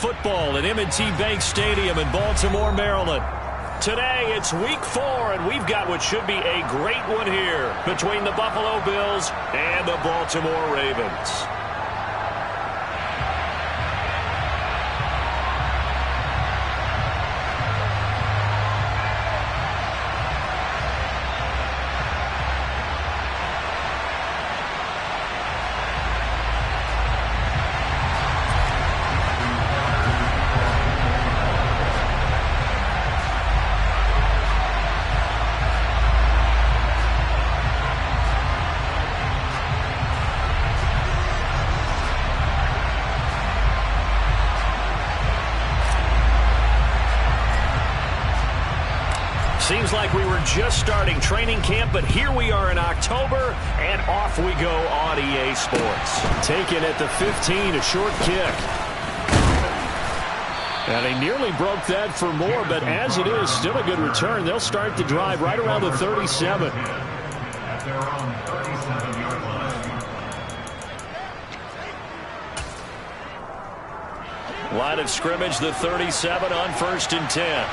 football at M&T Bank Stadium in Baltimore, Maryland. Today, it's week 4, and we've got what should be a great one here between the Buffalo Bills and the Baltimore Ravens. Seems like we were just starting training camp, but here we are in October, and off we go on EA Sports. Taken at the 15, a short kick. And he nearly broke that for more, but as it is, still a good return. They'll start the drive right around the 37. At their own 37-yard line. Line of scrimmage, the 37 on 1st and 10.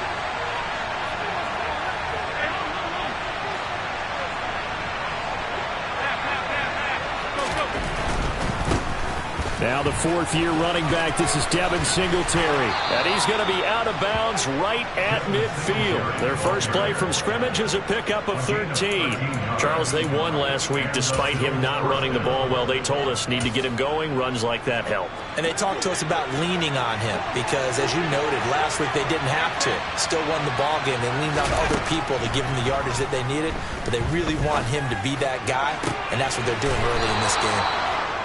Now the 4th-year running back, this is Devin Singletary. And he's going to be out of bounds right at midfield. Their first play from scrimmage is a pickup of 13. Charles, they won last week despite him not running the ball well. They told us need to get him going. Runs like that help. And they talked to us about leaning on him because, as you noted, last week they didn't have to. Still won the ball game. They leaned on other people to give him the yardage that they needed. But they really want him to be that guy, and that's what they're doing early in this game.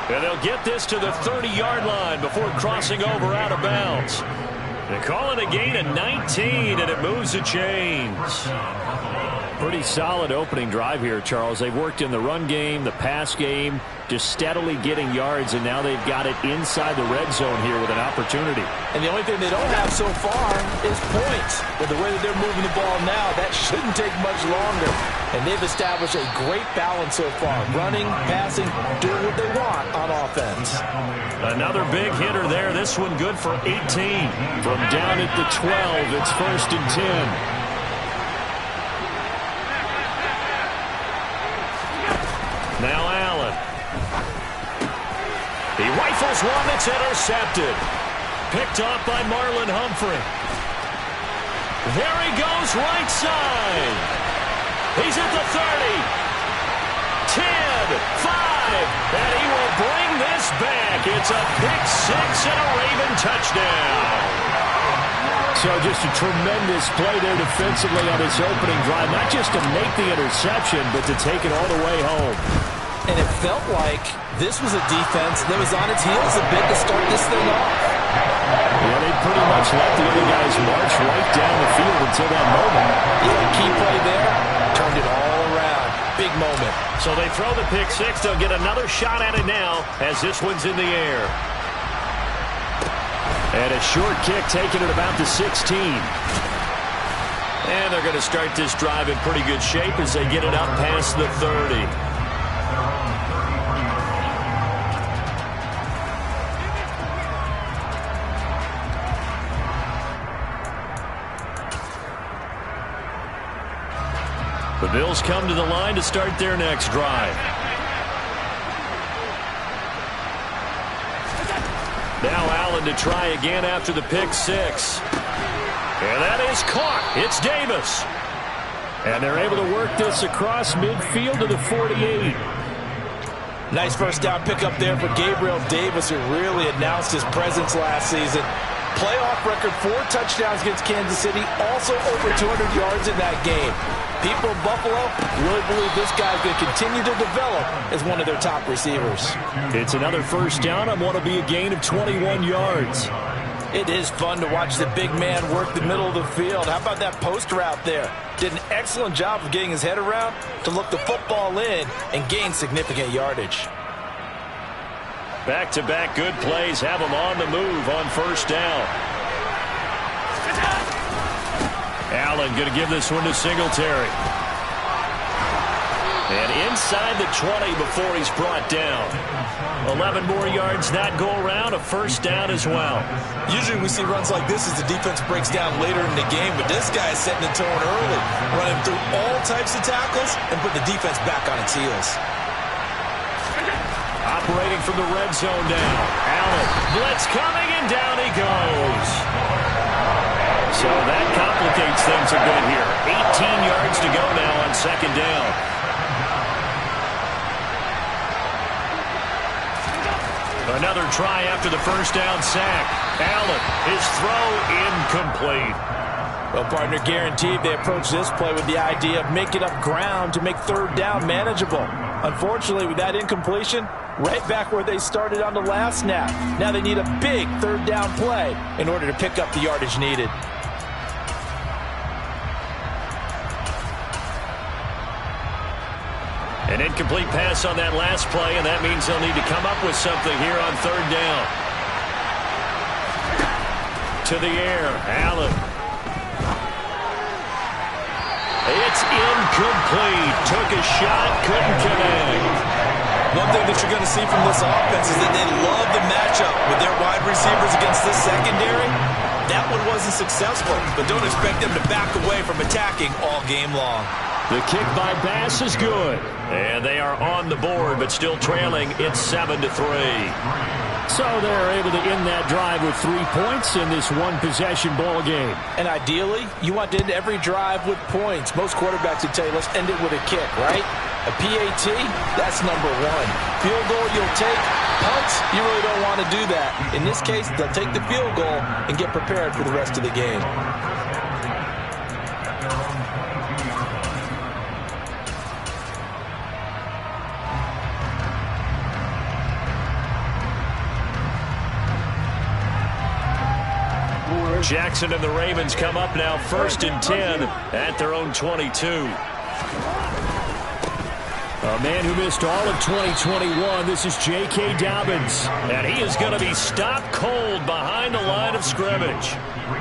And they'll get this to the 30-yard line before crossing over out of bounds. They call it a gain of 19, and it moves the chains. Pretty solid opening drive here, Charles. They've worked in the run game, the pass game, just steadily getting yards, and now they've got it inside the red zone here with an opportunity. And the only thing they don't have so far is points. But the way that they're moving the ball now, that shouldn't take much longer. And they've established a great balance so far. Running, passing, doing what they want on offense. Another big hitter there. This one good for 18. From down at the 12, it's 1st and 10. Now Allen. He rifles one that's intercepted. Picked off by Marlon Humphrey. There he goes right side. He's at the 30. 10, 5, and he will bring this back. It's a pick 6 and a Raven touchdown. So just a tremendous play there defensively on his opening drive. Not just to make the interception, but to take it all the way home. And it felt like this was a defense that was on its heels a bit to start this thing off. Yeah, they pretty much let the other guys march right down the field until that moment. Yeah, key play there, turned it all around. Big moment. So they throw the pick 6. They'll get another shot at it now as this one's in the air. And a short kick taken at about the 16. And they're going to start this drive in pretty good shape as they get it up past the 30. The Bills come to the line to start their next drive. Now Allen to try again after the pick 6. And that is caught. It's Davis. And they're able to work this across midfield to the 48. Nice first down pickup there for Gabriel Davis, who really announced his presence last season. Playoff record, 4 touchdowns against Kansas City, also over 200 yards in that game. People of Buffalo really believe this guy's going to continue to develop as one of their top receivers. It's another first down on what will be a gain of 21 yards. It is fun to watch the big man work the middle of the field. How about that post route there? Did an excellent job of getting his head around to look the football in and gain significant yardage. Back-to-back good plays have them on the move on first down. Allen going to give this one to Singletary. And inside the 20 before he's brought down. 11 more yards that go around, a first down as well. Usually we see runs like this as the defense breaks down later in the game, but this guy is setting the tone early, running through all types of tackles and put the defense back on its heels. Operating from the red zone now. Allen, blitz coming, and down he goes. So that complicates things a bit here. 18 yards to go now on second down. Another try after the first down sack. Allen, his throw incomplete. Well, partner, guaranteed they approach this play with the idea of making up ground to make third down manageable. Unfortunately, with that incompletion, right back where they started on the last snap. Now they need a big third down play in order to pick up the yardage needed. An incomplete pass on that last play, and that means they'll need to come up with something here on third down. To the air, Allen. It's incomplete. Took a shot, couldn't connect. One thing that you're going to see from this offense is that they love the matchup with their wide receivers against this secondary. That one wasn't successful, but don't expect them to back away from attacking all game long. The kick by Bass is good. And they are on the board, but still trailing. It's 7-3. So they're able to end that drive with 3 points in this one-possession ball game. And ideally, you want to end every drive with points. Most quarterbacks would tell you, let's end it with a kick, right? A PAT, that's number one. Field goal you'll take. Punts, you really don't want to do that. In this case, they'll take the field goal and get prepared for the rest of the game. Jackson and the Ravens come up now 1st and 10 at their own 22. A man who missed all of 2021, this is J.K. Dobbins. And he is going to be stopped cold behind the line of scrimmage.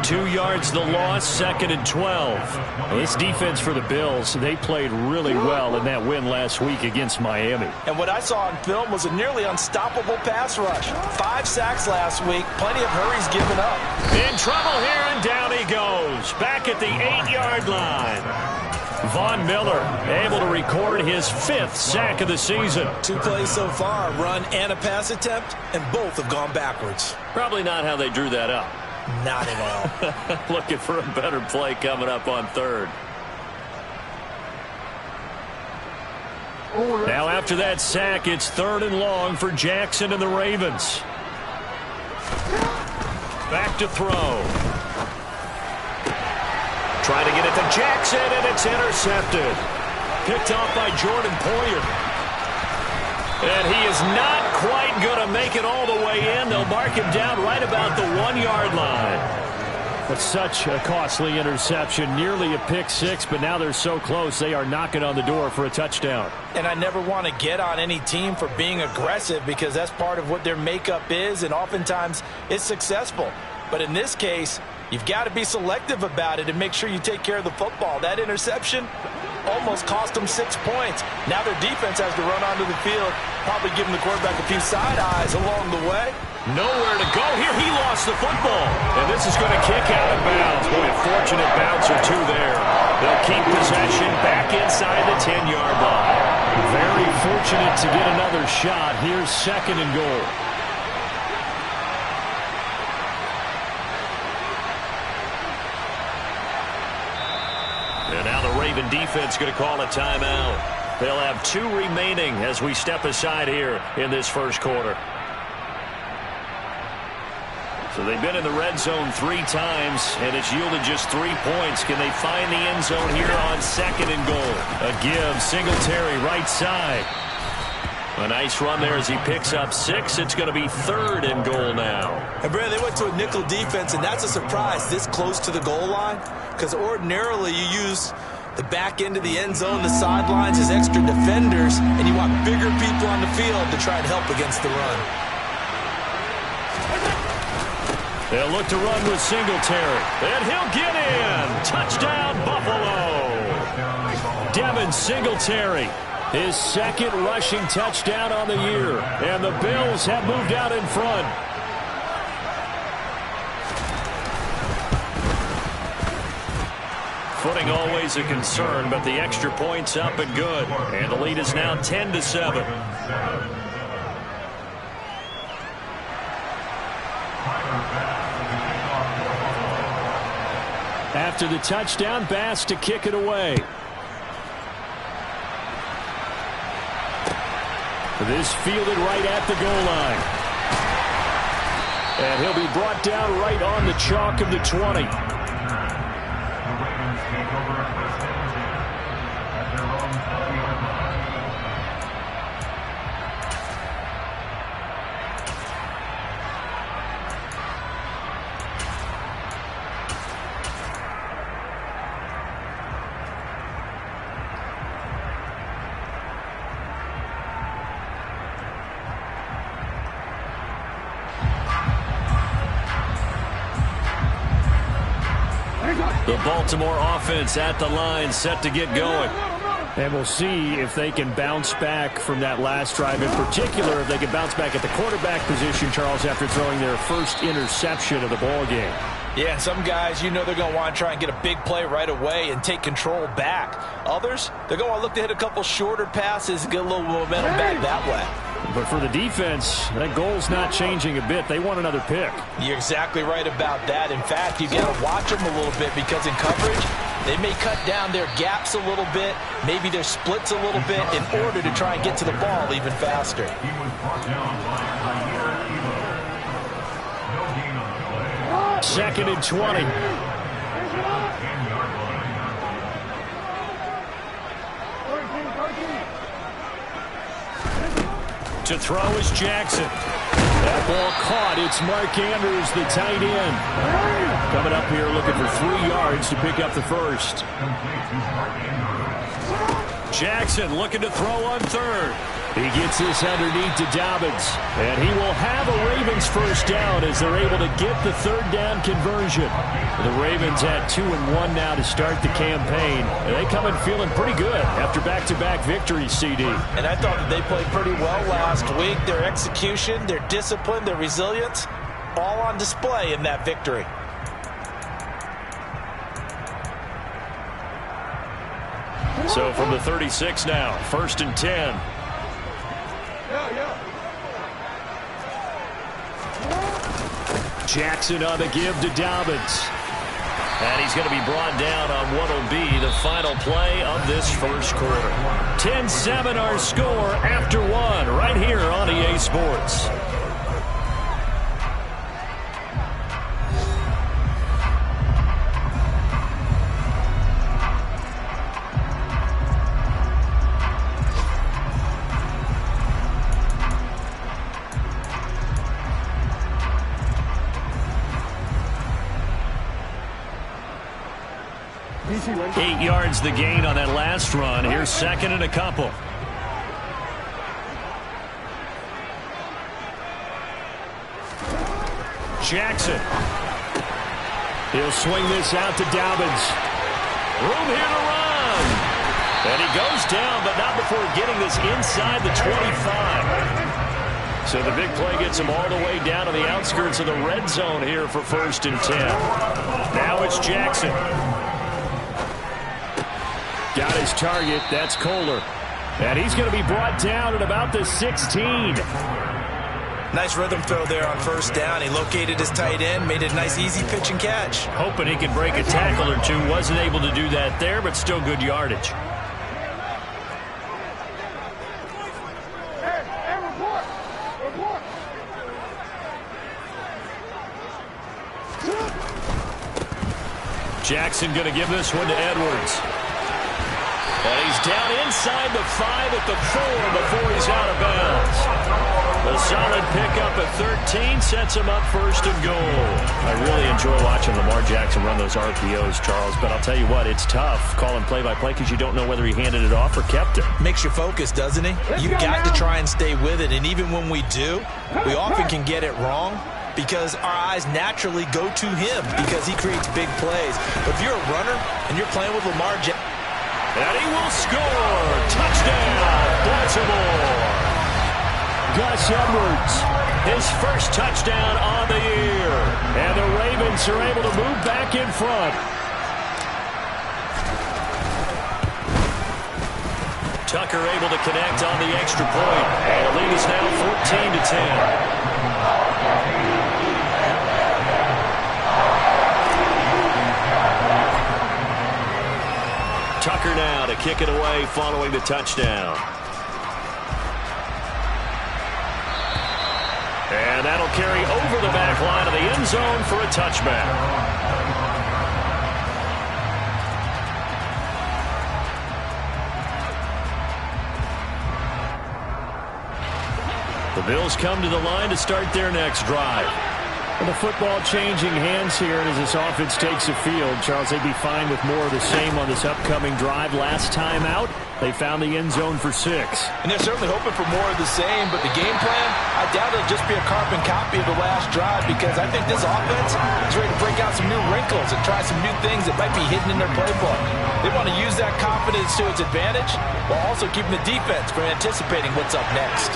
2 yards the loss, 2nd and 12. Well, this defense for the Bills, they played really well in that win last week against Miami. And what I saw on film was a nearly unstoppable pass rush. 5 sacks last week, plenty of hurries given up. In trouble here, and down he goes. Back at the 8-yard line. Von Miller able to record his 5th sack of the season. 2 plays so far, run and a pass attempt, and both have gone backwards. Probably not how they drew that up. Not at all. Looking for a better play coming up on third. Now after that sack, it's 3rd and long for Jackson and the Ravens. Back to throw. Trying to get it to Jackson, and it's intercepted. Picked off by Jordan Poyer. And he is not quite going to make it all the way in. They'll mark him down right about the 1-yard line. That's such a costly interception. Nearly a pick six, but now they're so close they are knocking on the door for a touchdown. And I never want to get on any team for being aggressive because that's part of what their makeup is, and oftentimes it's successful. But in this case, you've got to be selective about it and make sure you take care of the football. That interception almost cost them 6 points. Now their defense has to run onto the field, probably giving the quarterback a few side eyes along the way. Nowhere to go here. He lost the football. And this is going to kick out of bounds. Boy, a fortunate bounce or two there. They'll keep possession back inside the 10-yard line. Very fortunate to get another shot. Here's 2nd and goal. And now the Raven defense going to call a timeout. They'll have 2 remaining as we step aside here in this first quarter. So they've been in the red zone 3 times, and it's yielded just 3 points. Can they find the end zone here on 2nd and goal? A give, Singletary right side. A nice run there as he picks up 6. It's going to be 3rd and goal now. And Brad, they went to a nickel defense, and that's a surprise this close to the goal line, because ordinarily you use the back end of the end zone, the sidelines as extra defenders, and you want bigger people on the field to try and help against the run. They'll look to run with Singletary, and he'll get in. Touchdown, Buffalo. Devin Singletary His second rushing touchdown on the year. And the Bills have moved out in front. Footing always a concern, but the extra point's up and good. And the lead is now 10-7. After the touchdown, Bass to kick it away. This fielded right at the goal line. And he'll be brought down right on the chalk of the 20. The Baltimore offense at the line, set to get going. And we'll see if they can bounce back from that last drive. In particular, if they can bounce back at the quarterback position, Charles, after throwing their first interception of the ball game. Yeah, some guys, you know they're going to want to try and get a big play right away and take control back. Others, they're going to look to hit a couple shorter passes and get a little momentum back that way. But for the defense, that goal's not changing a bit. They want another pick. You're exactly right about that. In fact, you got to watch them a little bit because in coverage, they may cut down their gaps a little bit, maybe their splits a little bit in order to try and get to the ball even faster. He was brought down by no gain on play. 2nd and 20. 10-yard line. To throw is Jackson. That ball caught. It's Mark Andrews, the tight end. Coming up here looking for 3 yards to pick up the first. Jackson looking to throw on 3rd. He gets this underneath to Dobbins. And he will have a Ravens first down as they're able to get the 3rd down conversion. The Ravens had 2-1 now to start the campaign. And they come in feeling pretty good after back-to-back victories, CD. And I thought that they played pretty well last week. Their execution, their discipline, their resilience, all on display in that victory. So from the 36 now, 1st and 10. Jackson on the give to Dobbins. And he's going to be brought down on what will be the final play of this first quarter. 10-7 our score after 1 right here on EA Sports. Eight yards the gain on that last run. Here's 2nd and a couple. Jackson. He'll swing this out to Dobbins. Room here to run. And he goes down, but not before getting this inside the 25. So the big play gets him all the way down to the outskirts of the red zone here for 1st and 10. Now it's Jackson. Got his target. That's Kohler. And he's going to be brought down at about the 16. Nice rhythm throw there on 1st down. He located his tight end, made it a nice easy pitch and catch. Hoping he could break a tackle or two. Wasn't able to do that there, but still good yardage. Jackson going to give this one to Edwards. And he's down inside the 5 at the 4 before he's out of bounds. A solid pickup at 13 sets him up 1st and goal. I really enjoy watching Lamar Jackson run those RPOs, Charles, but I'll tell you what, it's tough calling play-by-play because you don't know whether he handed it off or kept it. Makes you focus, doesn't he? You've got to try and stay with it, and even when we do, we often can get it wrong because our eyes naturally go to him because he creates big plays. But if you're a runner and you're playing with Lamar Jackson, And he will score. Touchdown, Baltimore. Gus Edwards, his first touchdown on the year. And the Ravens are able to move back in front. Tucker able to connect on the extra point. And the lead is now 14-10. Tucker now to kick it away following the touchdown. And that'll carry over the back line of the end zone for a touchback. The Bills come to the line to start their next drive. Well, the football changing hands here, and as this offense takes the field, Charles, they'd be fine with more of the same on this upcoming drive. Last time out, they found the end zone for 6. And they're certainly hoping for more of the same, but the game plan, I doubt it'll just be a carbon copy of the last drive, because I think this offense is ready to break out some new wrinkles and try some new things that might be hidden in their playbook. They want to use that confidence to its advantage while also keeping the defense from anticipating what's up next.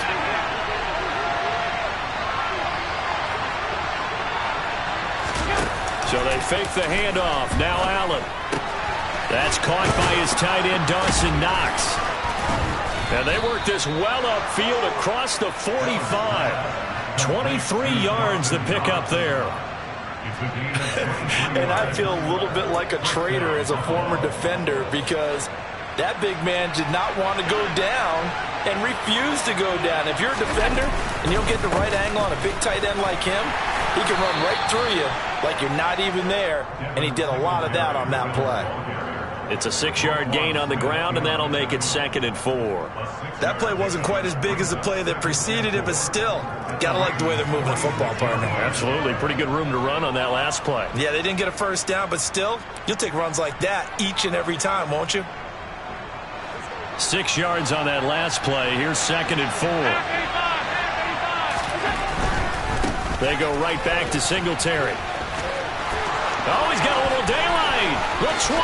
So they fake the handoff. Now Allen. That's caught by his tight end, Dawson Knox. And they work this well upfield across the 45. 23 yards to pick up there. And I feel a little bit like a traitor as a former defender, because that big man did not want to go down and refused to go down. If you're a defender and you don't get the right angle on a big tight end like him, he can run right through you like you're not even there, and he did a lot of that on that play. It's a 6-yard gain on the ground, and that'll make it 2nd and 4. That play wasn't quite as big as the play that preceded it, but still, gotta like the way they're moving the football, partner. Absolutely. Pretty good room to run on that last play. Yeah, they didn't get a first down, but still, you'll take runs like that each and every time, won't you? 6 yards on that last play. Here's 2nd and 4. They go right back to Singletary. Oh, he's got a little daylight. The 20.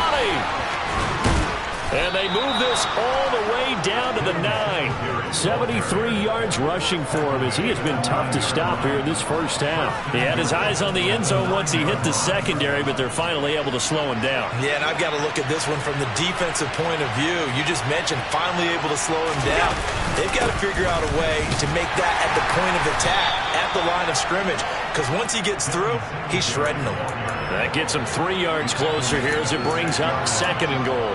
And they move this all the way down to the 9. 73 yards rushing for him, as he has been tough to stop here in this first half. He had his eyes on the end zone once he hit the secondary, but they're finally able to slow him down. Yeah, and I've got to look at this one from the defensive point of view. You just mentioned finally able to slow him down. They've got to figure out a way to make that at the point of attack, at the line of scrimmage, because once he gets through, he's shredding them. That gets him 3 yards closer here as it brings up 2nd and goal.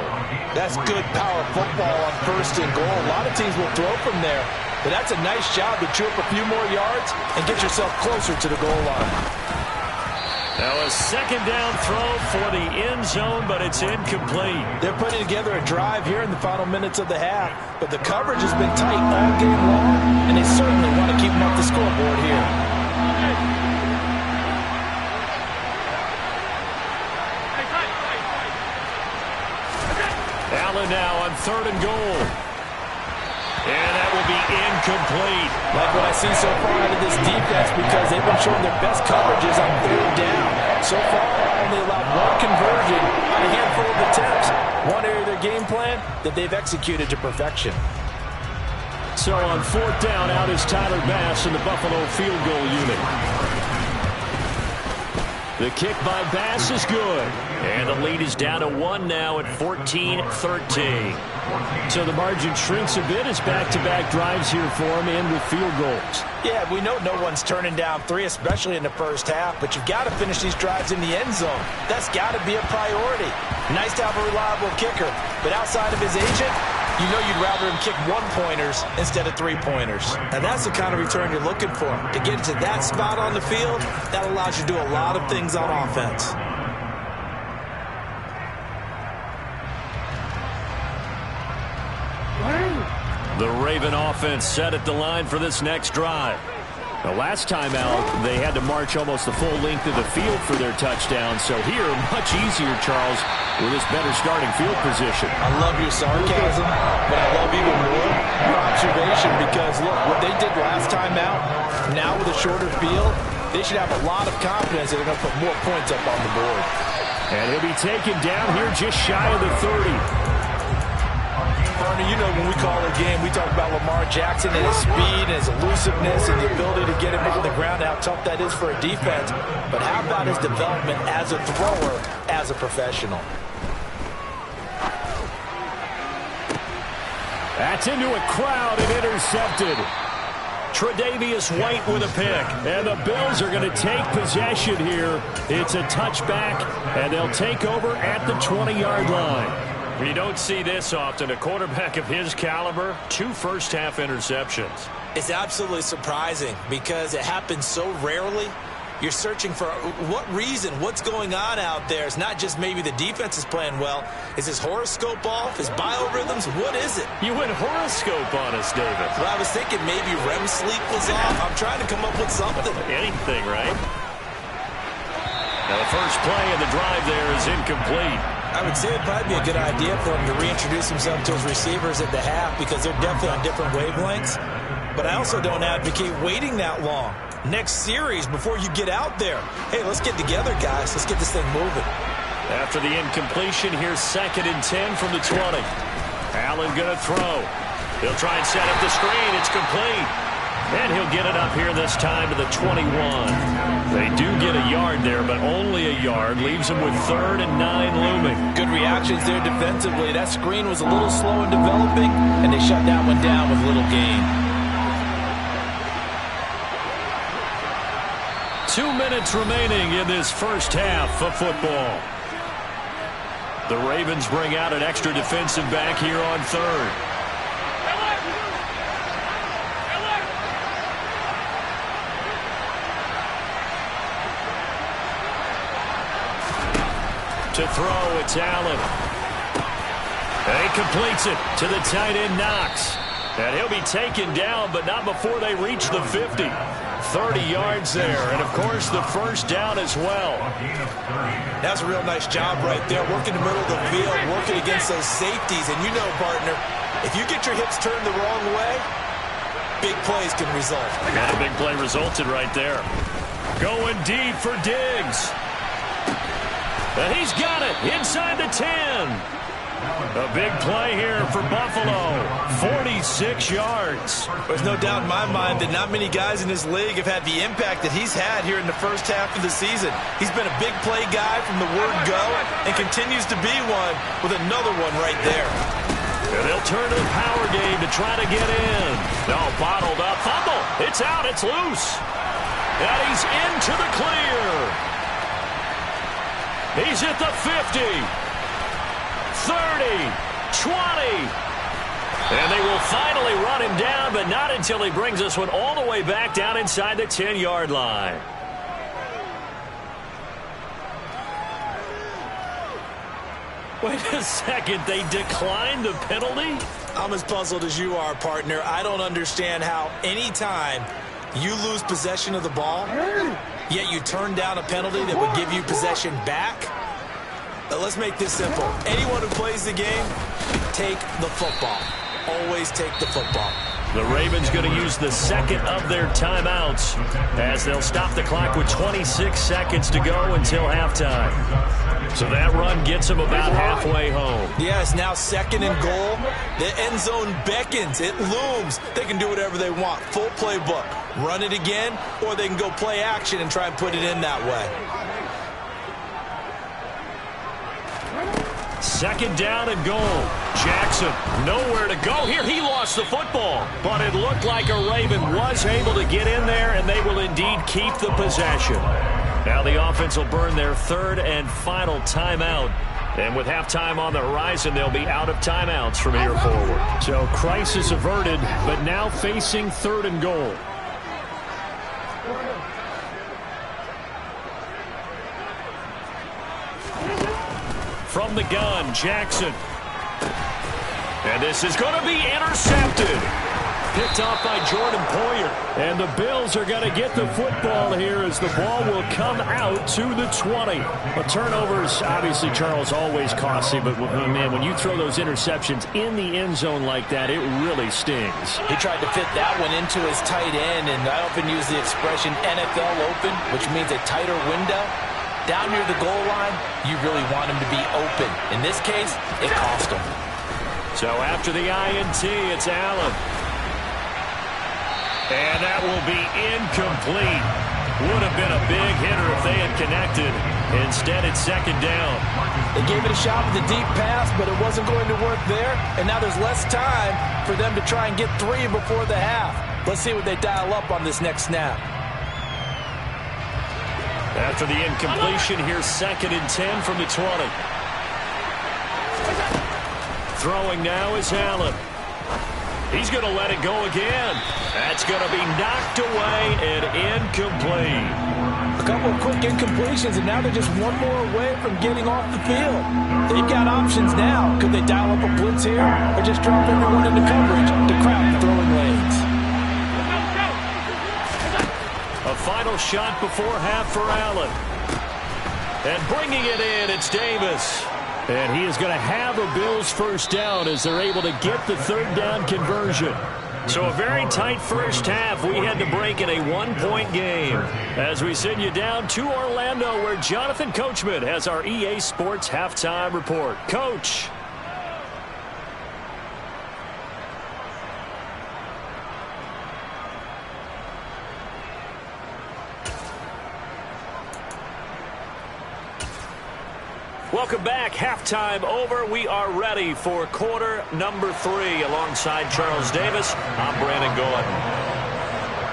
That's good power football on 1st and goal. A lot of teams will throw from there, but that's a nice job to chew up a few more yards and get yourself closer to the goal line. Now a 2nd down throw for the end zone, but it's incomplete. They're putting together a drive here in the final minutes of the half, but the coverage has been tight all game long, and they certainly want to keep them off the scoreboard here. Allen now on 3rd and goal. And that will be incomplete. Like what I see so far out of this defense, because they've been showing their best coverages on 3rd down. So far, only allowed 1 conversion on a handful of attempts. One area of their game plan that they've executed to perfection. So on 4th down, out is Tyler Bass in the Buffalo field goal unit. The kick by Bass is good. And the lead is down to 1 now at 14-13. So the margin shrinks a bit as back-to-back drives here for him and with field goals. Yeah, we know no one's turning down 3, especially in the first half, but you've got to finish these drives in the end zone. That's got to be a priority. Nice to have a reliable kicker, but outside of his agent, you know you'd rather him kick 1-pointers instead of 3-pointers. And that's the kind of return you're looking for. To get to that spot on the field, that allows you to do a lot of things on offense. The Raven offense set at the line for this next drive. The last time out, they had to march almost the full length of the field for their touchdown. So here, much easier, Charles, with this better starting field position. I love your sarcasm, but I love even more your observation, because, look, what they did last time out, now with a shorter field, they should have a lot of confidence that they're going to put more points up on the board. And he'll be taken down here just shy of the 30. partner, you know when we call a game, we talk about Lamar Jackson and his speed and his elusiveness and the ability to get him on the ground, how tough that is for a defense. But how about his development as a thrower, as a professional? That's into a crowd and intercepted. Tre'Davious White with a pick. And the Bills are going to take possession here. It's a touchback, and they'll take over at the 20-yard line. You don't see this often. A quarterback of his caliber, 2 first-half interceptions. It's absolutely surprising because it happens so rarely. You're searching for what reason, what's going on out there. It's not just maybe the defense is playing well. Is his horoscope off? His biorhythms? What is it? You went horoscope on us, David. Well, I was thinking maybe REM sleep was off. I'm trying to come up with something. Anything, right? Now the first play of the drive there is incomplete. I would say it'd probably be a good idea for him to reintroduce himself to his receivers at the half because they're definitely on different wavelengths. But I also don't advocate waiting that long. Next series before you get out there. Hey, let's get together, guys. Let's get this thing moving. After the incompletion, here's 2nd and 10 from the 20. Allen going to throw. He'll try and set up the screen. It's complete. And he'll get it up here this time to the 21. They do get a yard there, but only a yard. Leaves them with 3rd and 9 looming. Good reactions there defensively. That screen was a little slow in developing, and they shut that one down with little gain. 2 minutes remaining in this first half of football. The Ravens bring out an extra defensive back here on 3rd. To throw, it's Allen. And he completes it to the tight end, Knox. And he'll be taken down, but not before they reach the 50. 30 yards there, and of course the first down as well. That's a real nice job right there, working the middle of the field, working against those safeties. And you know, partner, if you get your hips turned the wrong way, big plays can result. And a big play resulted right there. Going deep for Diggs. And he's got it inside the 10. A big play here for Buffalo. 46 yards. There's no doubt in my mind that not many guys in this league have had the impact that he's had here in the first half of the season. He's been a big play guy from the word go and continues to be one with another one right there. And they'll turn to the power game to try to get in. No, bottled up. Fumble. It's out. It's loose. And he's into the clear. He's at the 50. 30, 20, and they will finally run him down, but not until he brings this one all the way back down inside the 10-yard line. Wait a second, they declined the penalty? I'm as puzzled as you are, partner. I don't understand how any time you lose possession of the ball, yet you turn down a penalty that would give you possession back. Let's make this simple. Anyone who plays the game, take the football. Always take the football. The Ravens going to use the 2nd of their timeouts as they'll stop the clock with 26 seconds to go until halftime. So that run gets them about halfway home. Yeah, it's now 2nd and goal. The end zone beckons. It looms. They can do whatever they want. Full playbook. Run it again, or they can go play action and try and put it in that way. 2nd down and goal. Jackson nowhere to go here. He lost the football, but it looked like a Raven was able to get in there, and they will indeed keep the possession. Now the offense will burn their 3rd and final timeout. And with halftime on the horizon, they'll be out of timeouts from here forward. So crisis averted, but now facing 3rd and goal. From the gun, Jackson. And this is going to be intercepted. Picked off by Jordan Poyer. And the Bills are going to get the football here as the ball will come out to the 20. But turnovers, obviously, Charles, always costly. But, man, when you throw those interceptions in the end zone like that, it really stings. He tried to fit that one into his tight end, and I often use the expression NFL open, which means a tighter window. Down near the goal line, you really want him to be open. In this case, it cost him. So after the INT, it's Allen. And that will be incomplete. Would have been a big hitter if they had connected. Instead, it's second down. They gave it a shot with the deep pass, but it wasn't going to work there. And now there's less time for them to try and get 3 before the half. Let's see what they dial up on this next snap. After the incompletion, here's 2nd and 10 from the 20. Throwing now is Allen. He's going to let it go again. That's going to be knocked away and incomplete. A couple of quick incompletions, and now they're just one more away from getting off the field. They've got options now. Could they dial up a blitz here or just drop everyone into coverage to crowd the throwing lanes? A final shot before half for Allen. And bringing it in, it's Davis. And he is going to have a Bills first down as they're able to get the 3rd down conversion. So a very tight first half. We had to break in a 1-point game. As we send you down to Orlando, where Jonathan Coachman has our EA Sports halftime report. Coach. Welcome back. Halftime over. We are ready for quarter number 3. Alongside Charles Davis, I'm Brandon Gaudin.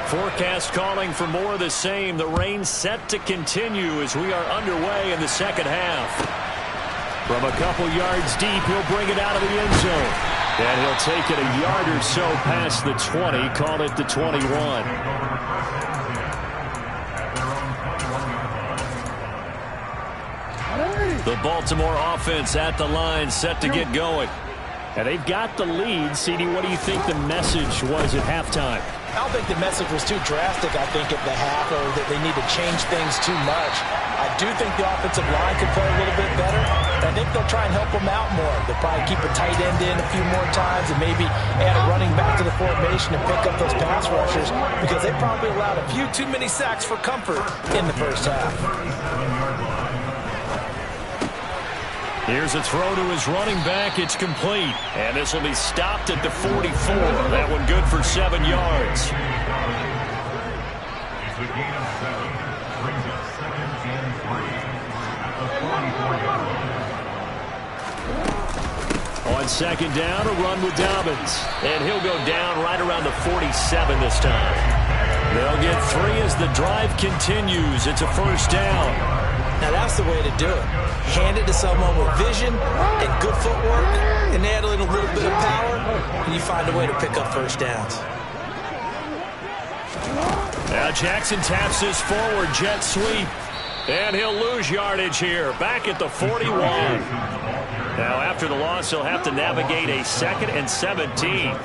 Forecast calling for more of the same. The rain set to continue as we are underway in the second half. From a couple yards deep, he'll bring it out of the end zone. And he'll take it a yard or so past the 20, call it the 21. The Baltimore offense at the line, set to get going. And they've got the lead. CD, what do you think the message was at halftime? I don't think the message was too drastic, I think, at the half, or that they need to change things too much. I do think the offensive line could play a little bit better. I think they'll try and help them out more. They'll probably keep a tight end in a few more times and maybe add a running back to the formation and pick up those pass rushers, because they probably allowed a few too many sacks for comfort in the first half. Here's a throw to his running back. It's complete. And this will be stopped at the 44. That one good for 7 yards. It's a gain of 7. Brings up 2nd and 3 at the 44-yard line. On 2nd down, a run with Dobbins. And he'll go down right around the 47 this time. They'll get 3 as the drive continues. It's a first down. Now that's the way to do it. Hand it to someone with vision and good footwork, and add in a little bit of power, and you find a way to pick up first downs. Now Jackson taps this forward jet sweep, and he'll lose yardage here, back at the 41. Now after the loss, he'll have to navigate a 2nd and 17.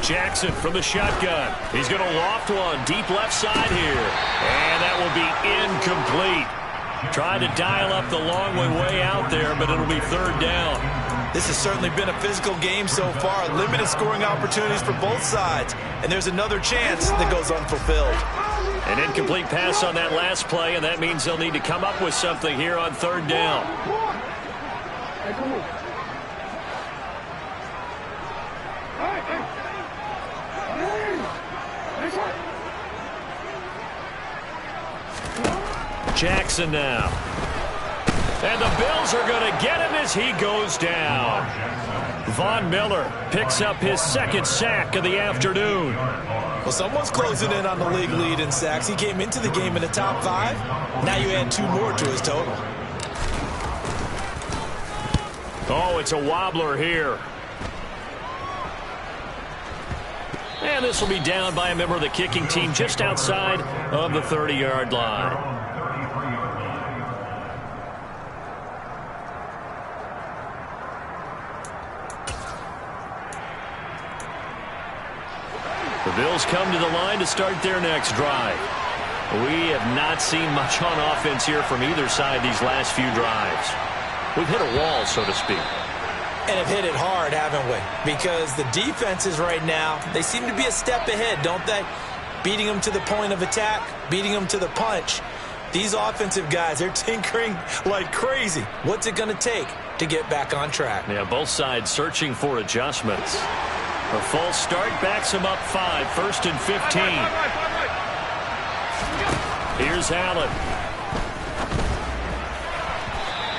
Jackson from the shotgun. He's going to loft one deep left side here. And that will be incomplete. Trying to dial up the long way out there, but it'll be 3rd down. This has certainly been a physical game so far. Limited scoring opportunities for both sides. And there's another chance that goes unfulfilled. An incomplete pass on that last play, and that means they'll need to come up with something here on 3rd down. Jackson now. And the Bills are going to get him as he goes down. Von Miller picks up his 2nd sack of the afternoon. Well, someone's closing in on the league lead in sacks. He came into the game in the top 5. Now you add 2 more to his total. Oh, it's a wobbler here. And this will be down by a member of the kicking team just outside of the 30-yard line. The Bills come to the line to start their next drive. We have not seen much on offense here from either side these last few drives. We've hit a wall, so to speak. And have hit it hard, haven't we? Because the defenses right now, they seem to be a step ahead, don't they? Beating them to the point of attack, beating them to the punch. These offensive guys, they're tinkering like crazy. What's it going to take to get back on track? Yeah, both sides searching for adjustments. A false start backs him up 5, 1st and 15. Here's Allen.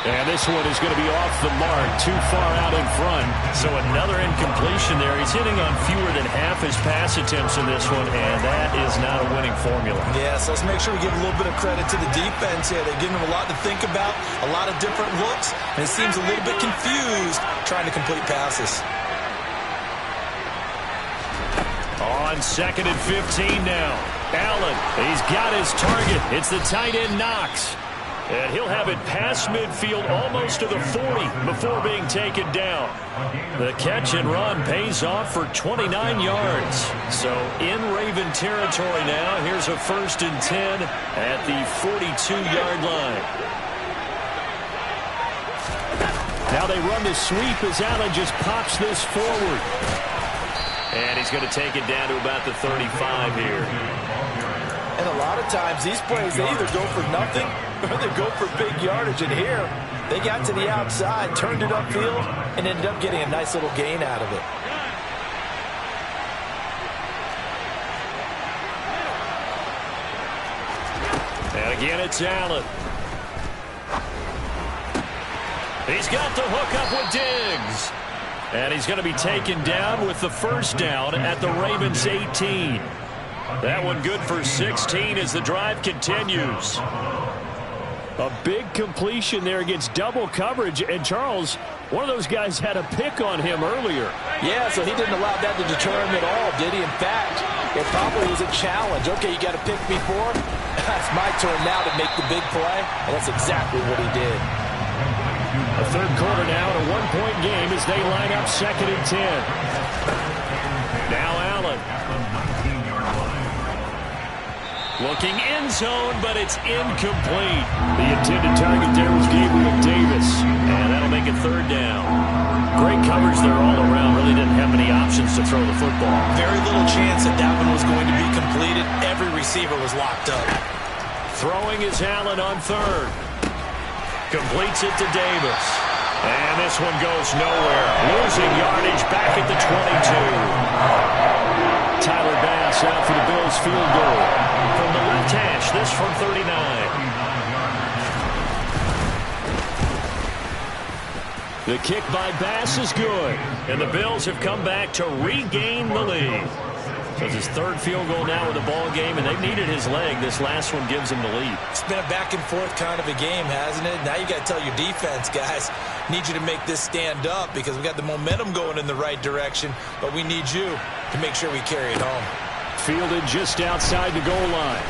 And this one is going to be off the mark, too far out in front. So another incompletion there. He's hitting on fewer than half his pass attempts in this one, and that is not a winning formula. Yeah, so let's make sure we give a little bit of credit to the defense here. They're giving him a lot to think about, a lot of different looks, and it seems a little bit confused trying to complete passes. On 2nd and 15 now. Allen, he's got his target. It's the tight end Knox. And he'll have it past midfield almost to the 40 before being taken down. The catch and run pays off for 29 yards. So in Raven territory now. Here's a 1st and 10 at the 42-yard line. Now they run the sweep as Allen just pops this forward. And he's going to take it down to about the 35 here. And a lot of times these plays, they either go for nothing or they go for big yardage. And here, they got to the outside, turned it upfield, and ended up getting a nice little gain out of it. And again, it's Allen. He's got the hook up with Diggs. And he's going to be taken down with the 1st down at the Ravens 18. That one good for 16 as the drive continues. A big completion there against double coverage. And Charles, one of those guys had a pick on him earlier. Yeah, so he didn't allow that to deter him at all, did he? In fact, it probably was a challenge. Okay, you got to pick me for? That's my turn now to make the big play. And that's exactly what he did. A 3rd quarter now and a 1-point game as they line up 2nd and 10. Now Allen. Looking end zone, but it's incomplete. The intended target there was Gabriel Davis. And that'll make it 3rd down. Great coverage there all around. Really didn't have many options to throw the football. Very little chance that one was going to be completed. Every receiver was locked up. Throwing is Allen on 3rd. Completes it to Davis. And this one goes nowhere. Losing yardage back at the 22. Tyler Bass out for the Bills field goal. From the left hash, this from 39. The kick by Bass is good. And the Bills have come back to regain the lead. So it's his 3rd field goal now in the ball game, and they've needed his leg. This last one gives him the lead. It's been a back-and-forth kind of a game, hasn't it? Now you got to tell your defense, guys, need you to make this stand up because we got the momentum going in the right direction, but we need you to make sure we carry it home. Fielded just outside the goal line.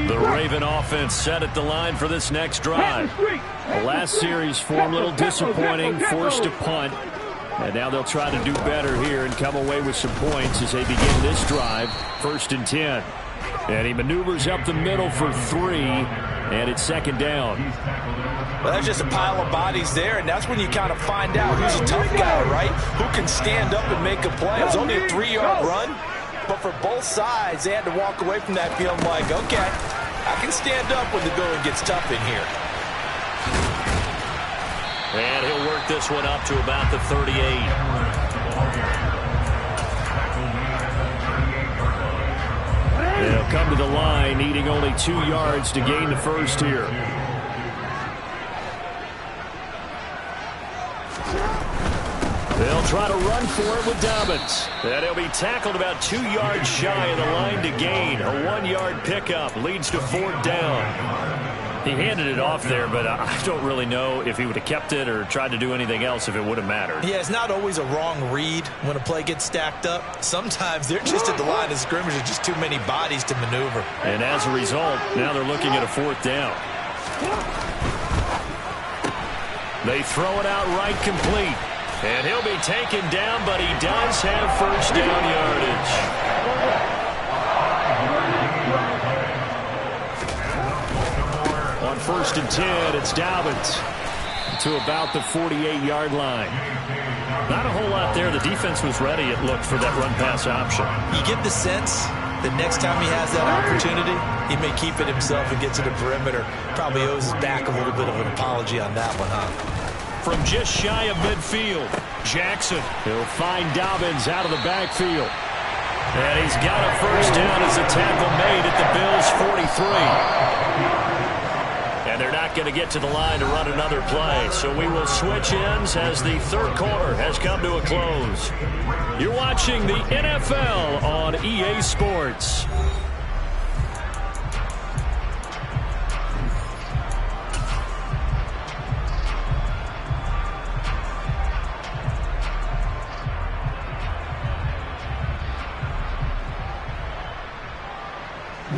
The Raven offense set at the line for this next drive. The last series form a little disappointing, forced to punt. And now they'll try to do better here and come away with some points as they begin this drive. 1st and 10. And he maneuvers up the middle for 3. And it's 2nd down. Well, that's just a pile of bodies there, and that's when you kind of find out who's a tough guy, right? Who can stand up and make a play. It was only a 3-yard run. But for both sides, they had to walk away from that feeling like, okay, I can stand up when the going gets tough in here. And he'll work this one up to about the 38. They'll come to the line, needing only 2 yards to gain the 1st here. They'll try to run for it with Dobbins. And he'll be tackled about 2 yards shy of the line to gain. A 1-yard pickup leads to 4th down. He handed it off there, but I don't really know if he would have kept it or tried to do anything else if it would have mattered. Yeah, it's not always a wrong read when a play gets stacked up. Sometimes they're just at the line of scrimmage with just too many bodies to maneuver. And as a result, now they're looking at a 4th down. They throw it out right complete. And he'll be taken down, but he does have 1st down yardage. 1st and 10. It's Dobbins to about the 48-yard line. Not a whole lot there. The defense was ready, it looked, for that run-pass option. You get the sense that next time he has that opportunity, he may keep it himself and get to the perimeter. Probably owes his back a little bit of an apology on that one, huh? From just shy of midfield, Jackson. He'll find Dobbins out of the backfield. And he's got a 1st down as a tackle made at the Bills' 43. And they're not going to get to the line to run another play. So we will switch ends as the 3rd quarter has come to a close. You're watching the NFL on EA Sports.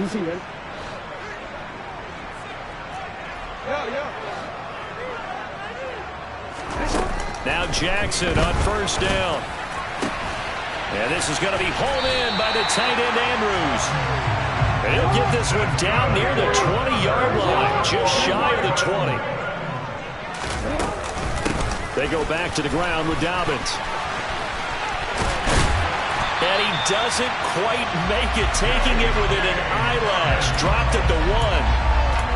Easy, man. Now Jackson on 1st down. And this is going to be hauled in by the tight end Andrews. And he'll get this one down near the 20-yard line, just shy of the 20. They go back to the ground with Dobbins. And he doesn't quite make it, taking it within an eyelash. Dropped at the 1.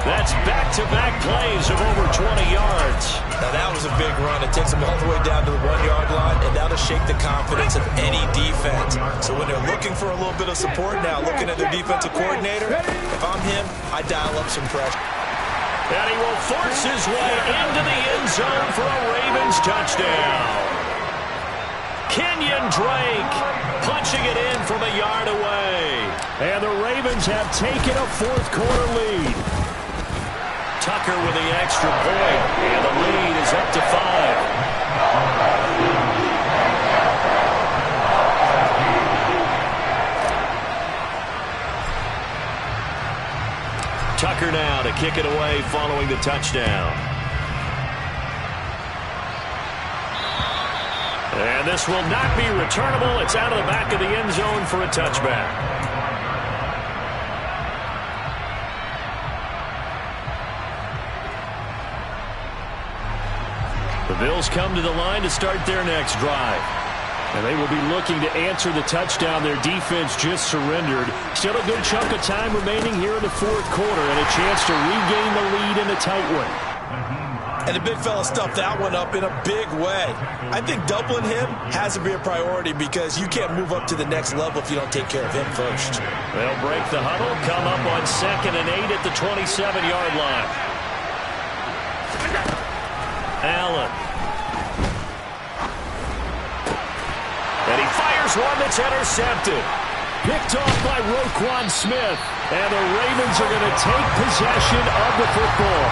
That's back-to-back plays of over 20 yards. Now that was a big run. It takes them all the way down to the 1-yard line, and that'll shake the confidence of any defense. So when they're looking for a little bit of support now, looking at their defensive coordinator, if I'm him, I dial up some pressure. And he will force his way into the end zone for a Ravens touchdown. Kenyon Drake punching it in from a yard away. And the Ravens have taken a 4th quarter lead. Tucker with the extra point, and the lead is up to 5. Tucker now to kick it away following the touchdown. And this will not be returnable. It's out of the back of the end zone for a touchback. The Bills come to the line to start their next drive. And they will be looking to answer the touchdown their defense just surrendered. Still a good chunk of time remaining here in the 4th quarter and a chance to regain the lead in a tight one. And the big fella stuffed that one up in a big way. I think doubling him has to be a priority because you can't move up to the next level if you don't take care of him first. They'll break the huddle, come up on 2nd and 8 at the 27-yard line. Allen. And he fires one that's intercepted. Picked off by Roquan Smith. And the Ravens are going to take possession of the football.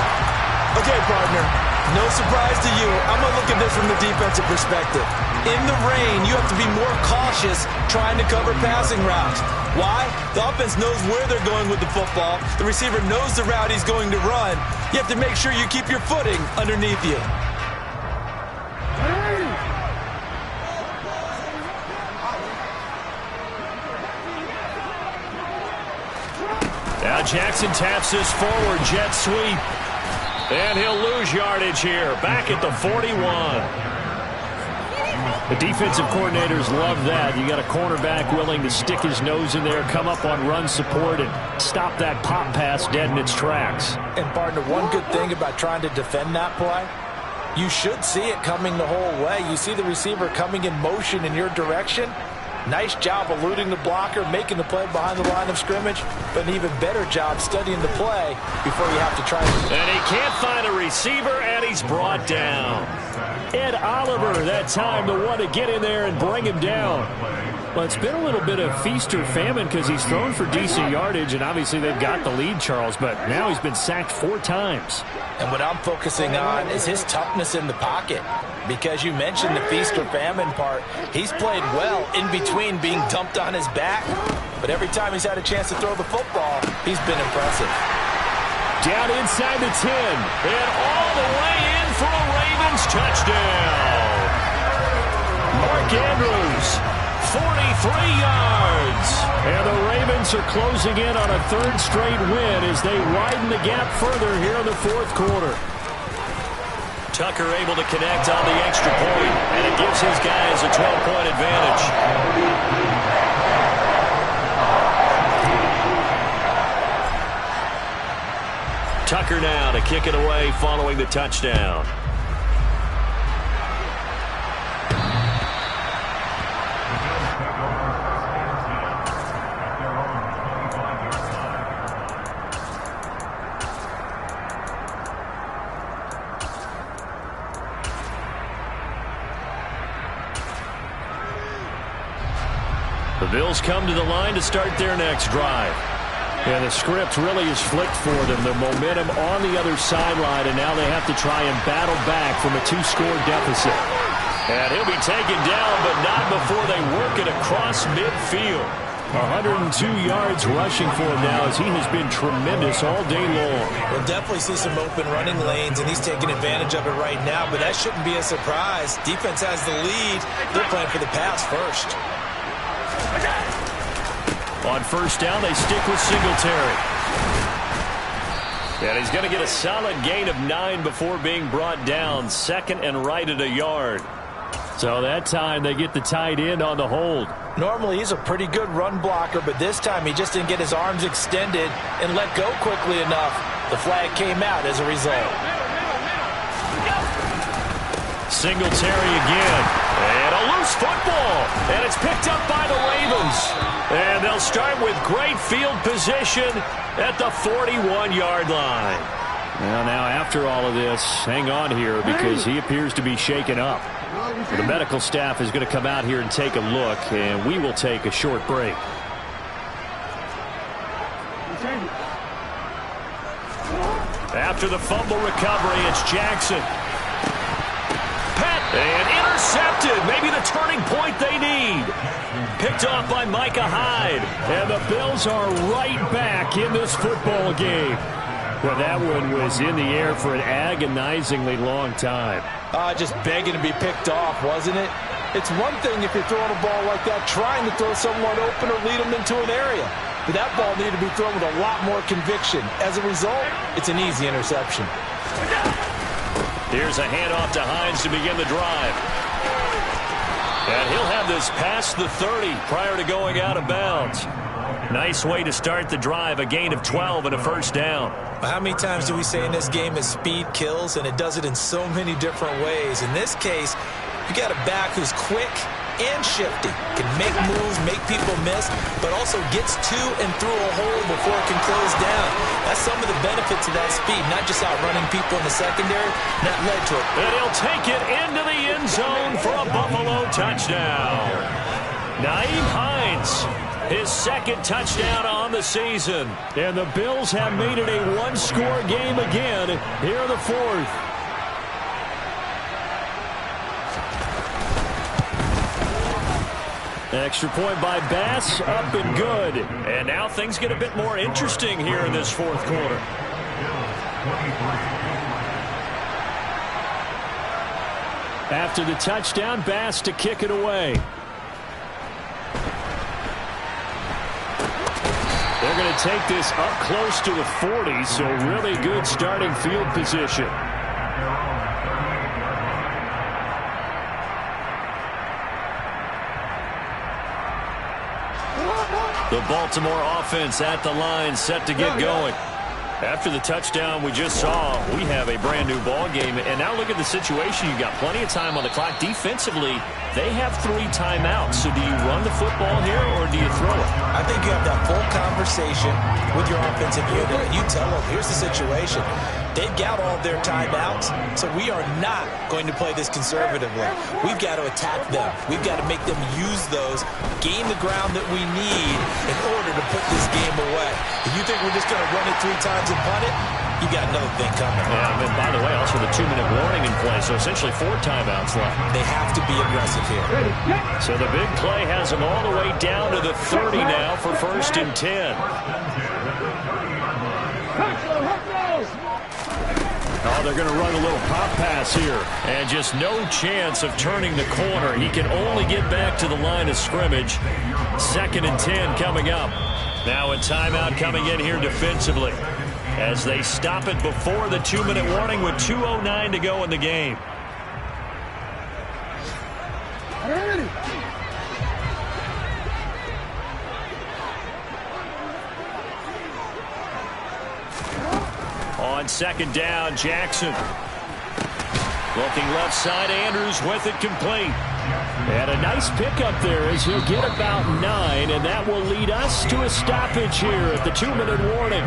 Okay, partner, no surprise to you. I'm going to look at this from the defensive perspective. In the rain, you have to be more cautious trying to cover passing routes. Why? The offense knows where they're going with the football. The receiver knows the route he's going to run. You have to make sure you keep your footing underneath you. Now Jackson taps this forward jet sweep. And he'll lose yardage here. Back at the 41. The defensive coordinators love that. You got a cornerback willing to stick his nose in there, come up on run support, and stop that pop pass dead in its tracks. And, partner, one good thing about trying to defend that play, you should see it coming the whole way. You see the receiver coming in motion in your direction. Nice job eluding the blocker, making the play behind the line of scrimmage, but an even better job studying the play before you have to try. And he can't find a receiver, and he's brought down. Ed Oliver, that time, the one to get in there and bring him down. Well, it's been a little bit of feast or famine because he's thrown for decent yardage, and obviously they've got the lead, Charles, but now he's been sacked 4 times. And what I'm focusing on is his toughness in the pocket. Because you mentioned the feast or famine part, he's played well in between being dumped on his back. But every time he's had a chance to throw the football, he's been impressive. Down inside the 10, and all the way in for a Ravens touchdown. Mark Andrews yards. And the Ravens are closing in on a third straight win as they widen the gap further here in the fourth quarter. Tucker able to connect on the extra point, and it gives his guys a 12-point advantage. Tucker now to kick it away following the touchdown. The Bills come to the line to start their next drive. And the script really is flipped for them. Their momentum on the other sideline, and now they have to try and battle back from a 2-score deficit. And he'll be taken down, but not before they work it across midfield. 102 yards rushing for him now as he has been tremendous all day long. We'll definitely see some open running lanes, and he's taking advantage of it right now, but that shouldn't be a surprise. Defense has the lead. They're playing for the pass first. On first down, they stick with Singletary. And he's going to get a solid gain of 9 before being brought down. Second and right at a yard. So that time they get the tight end on the hold. Normally he's a pretty good run blocker, but this time he just didn't get his arms extended and let go quickly enough. The flag came out as a result. Singletary again. And a loose football. And it's picked up by the Ravens. And they'll start with great field position at the 41-yard line. Well, now after all of this, hang on here because he appears to be shaken up. The medical staff is going to come out here and take a look, and we will take a short break. After the fumble recovery, it's Jackson. And intercepted. Maybe the turning point they need. Picked off by Micah Hyde. And the Bills are right back in this football game. Well, that one was in the air for an agonizingly long time. Just begging to be picked off, wasn't it? It's one thing if you're throwing a ball like that, trying to throw someone open or lead them into an area. But that ball needed to be thrown with a lot more conviction. As a result, it's an easy interception. Here's a handoff to Hines to begin the drive. And he'll have this past the 30 prior to going out of bounds. Nice way to start the drive, a gain of 12 and a first down. How many times do we say in this game that speed kills, and it does it in so many different ways? In this case, you got a back who's quick and shifty, can make moves, make people miss, but also gets to and through a hole before it can close down. That's some of the benefits of that speed, not just outrunning people in the secondary. That led to it. And he'll take it into the end zone for a Buffalo touchdown. Nyheim Hines, his second touchdown on the season. And the Bills have made it a one-score game again here in the fourth. Extra point by Bass, up and good. And now things get a bit more interesting here in this fourth quarter. After the touchdown, Bass to kick it away. They're going to take this up close to the 40, so really good starting field position. The Baltimore offense at the line, set to get going. After the touchdown we just saw, we have a brand new ball game. And now look at the situation. You've got plenty of time on the clock. Defensively, they have 3 timeouts. So do you run the football here or do you throw it? I think you have that full conversation with your offensive unit. And you tell them, here's the situation. They've got all their timeouts, so we are not going to play this conservatively. We've got to attack them. We've got to make them use those, gain the ground that we need in order to put this game away. If you think we're just going to run it 3 times and punt it, you got another thing coming. Yeah, and by the way, also the 2-minute warning in play, so essentially 4 timeouts left. They have to be aggressive here. So the big play has them all the way down to the 30 now for 1st and 10. Oh, they're going to run a little pop pass here. And just no chance of turning the corner. He can only get back to the line of scrimmage. 2nd and 10 coming up. Now a timeout coming in here defensively, as they stop it before the 2-minute warning with 2:09 to go in the game. On 2nd down, Jackson. Looking left side, Andrews with it complete. And a nice pickup there as he'll get about 9, and that will lead us to a stoppage here at the 2-minute warning.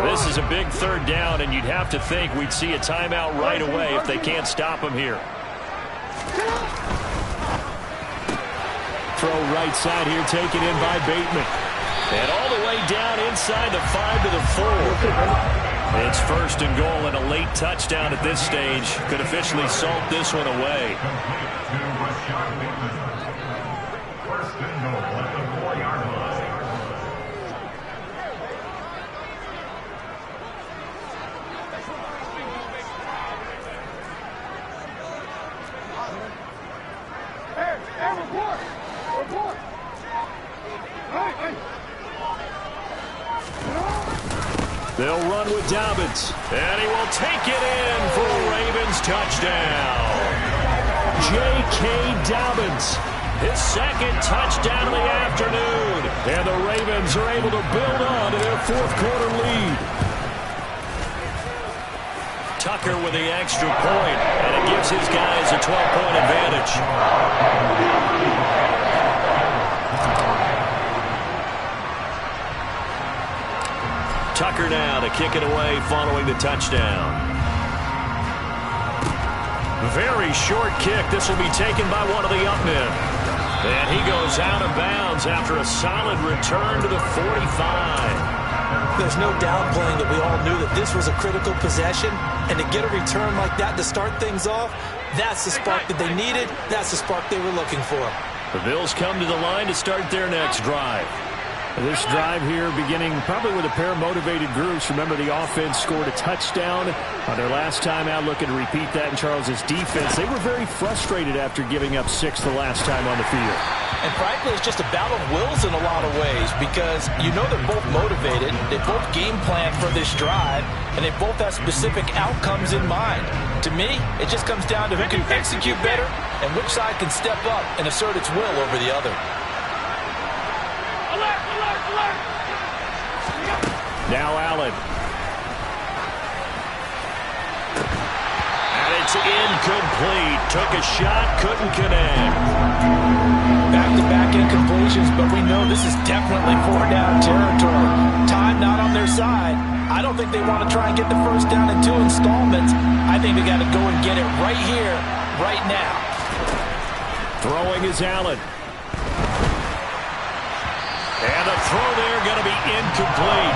This is a big 3rd down, and you'd have to think we'd see a timeout right away if they can't stop him here. Throw right side here, taken in by Bateman. And all the way down inside the 5 to the 4. It's 1st and goal, and a late touchdown at this stage could officially salt this one away. 1st and goal at the 4-yard line. They'll run with Dobbins, and he will take it in for a Ravens touchdown. J.K. Dobbins, his 2nd touchdown of the afternoon, and the Ravens are able to build on to their 4th quarter lead. Tucker with the extra point, and it gives his guys a 12-point advantage. Tucker now to kick it away following the touchdown. Very short kick. This will be taken by one of the up men. And he goes out of bounds after a solid return to the 45. There's no downplaying that we all knew that this was a critical possession, and to get a return like that to start things off, that's the spark that they needed. That's the spark they were looking for. The Bills come to the line to start their next drive. This drive here beginning probably with a pair of motivated groups. Remember, the offense scored a touchdown on their last time out, looking to repeat that in Charles's defense. They were very frustrated after giving up 6 the last time on the field. And frankly, it's just a battle of wills in a lot of ways, because you know they're both motivated, they both game plan for this drive, and they both have specific outcomes in mind. To me, it just comes down to who can execute better and which side can step up and assert its will over the other. Now Allen. And it's incomplete. Took a shot, couldn't connect. Back-to-back incompletions, but we know this is definitely 4-down territory. Time not on their side. I don't think they want to try and get the 1st down in 2 installments. I think they got to go and get it right here, right now. Throwing is Allen. And the throw there going to be incomplete.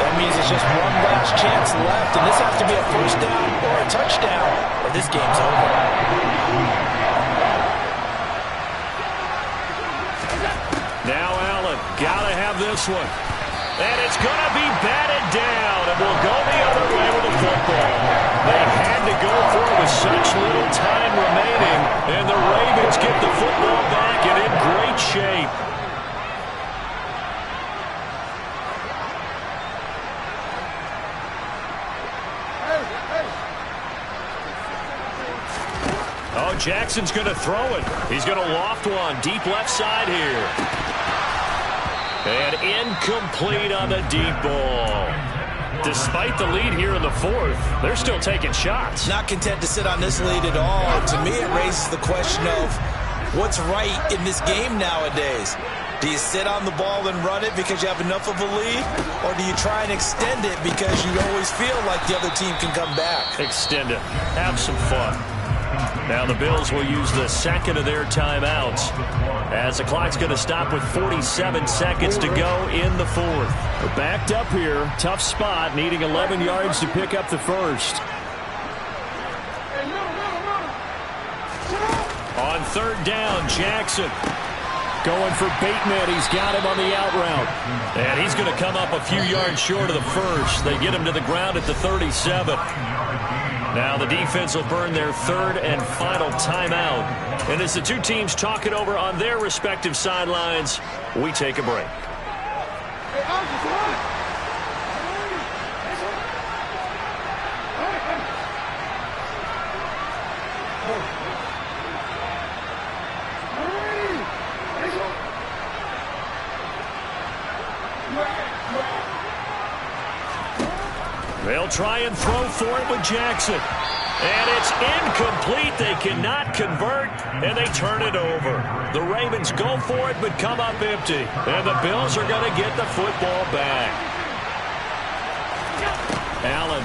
That means it's just one last chance left, and this has to be a 1st down or a touchdown, or this game's over. Now Allen, got to have this one. And it's going to be batted down, and we'll go the other way with the football. They had to go for it with such little time remaining, and the Ravens get the football back and in great shape. Oh, Jackson's going to throw it. He's going to loft one deep left side here. And incomplete on the deep ball. Despite the lead here in the 4th, they're still taking shots. Not content to sit on this lead at all. To me, it raises the question of what's right in this game nowadays. Do you sit on the ball and run it because you have enough of a lead? Or do you try and extend it because you always feel like the other team can come back? Extend it. Have some fun. Now the Bills will use the second of their timeouts as the clock's going to stop with 47 seconds to go in the fourth. They're backed up here. Tough spot, needing 11 yards to pick up the first. On third down, Jackson. Going for Bateman. He's got him on the out route. And he's going to come up a few yards short of the first. They get him to the ground at the 37. Now the defense will burn their third and final timeout. And as the two teams talk it over on their respective sidelines, we take a break. They'll try and throw for it with Jackson. And it's incomplete. They cannot convert, and they turn it over. The Ravens go for it, but come up empty. And the Bills are going to get the football back. Allen.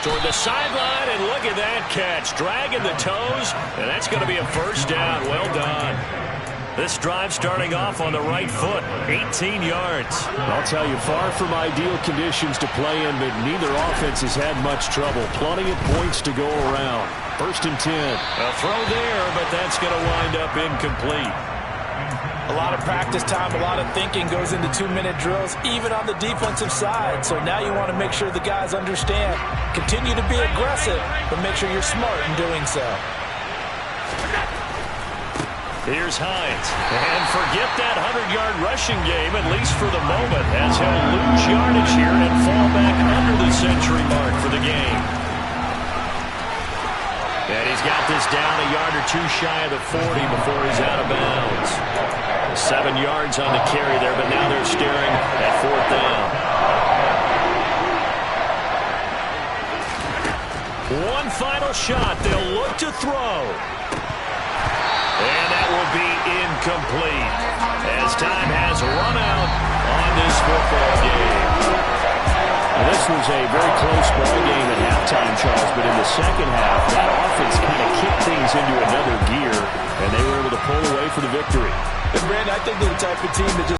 Toward the sideline, and look at that catch. Dragging the toes, and that's going to be a first down. Well done. This drive starting off on the right foot, 18 yards. I'll tell you, far from ideal conditions to play in, but neither offense has had much trouble. Plenty of points to go around. First and 10. A throw there, but that's going to wind up incomplete. A lot of practice time, a lot of thinking goes into 2-minute drills, even on the defensive side. So now you want to make sure the guys understand. Continue to be aggressive, but make sure you're smart in doing so. Here's Hines. And forget that 100-yard rushing game, at least for the moment, as he'll lose yardage here and fall back under the century mark for the game. And he's got this down a yard or two shy of the 40 before he's out of bounds. 7 yards on the carry there, but now they're staring at fourth down. One final shot. They'll look to throw. And that will be incomplete as time has run out on this football game. Well, this was a very close ball game at halftime, Charles, but in the second half, that offense kind of kicked things into another gear, and they were able to pull away for the victory. And Brandon, I think they're the type of team that just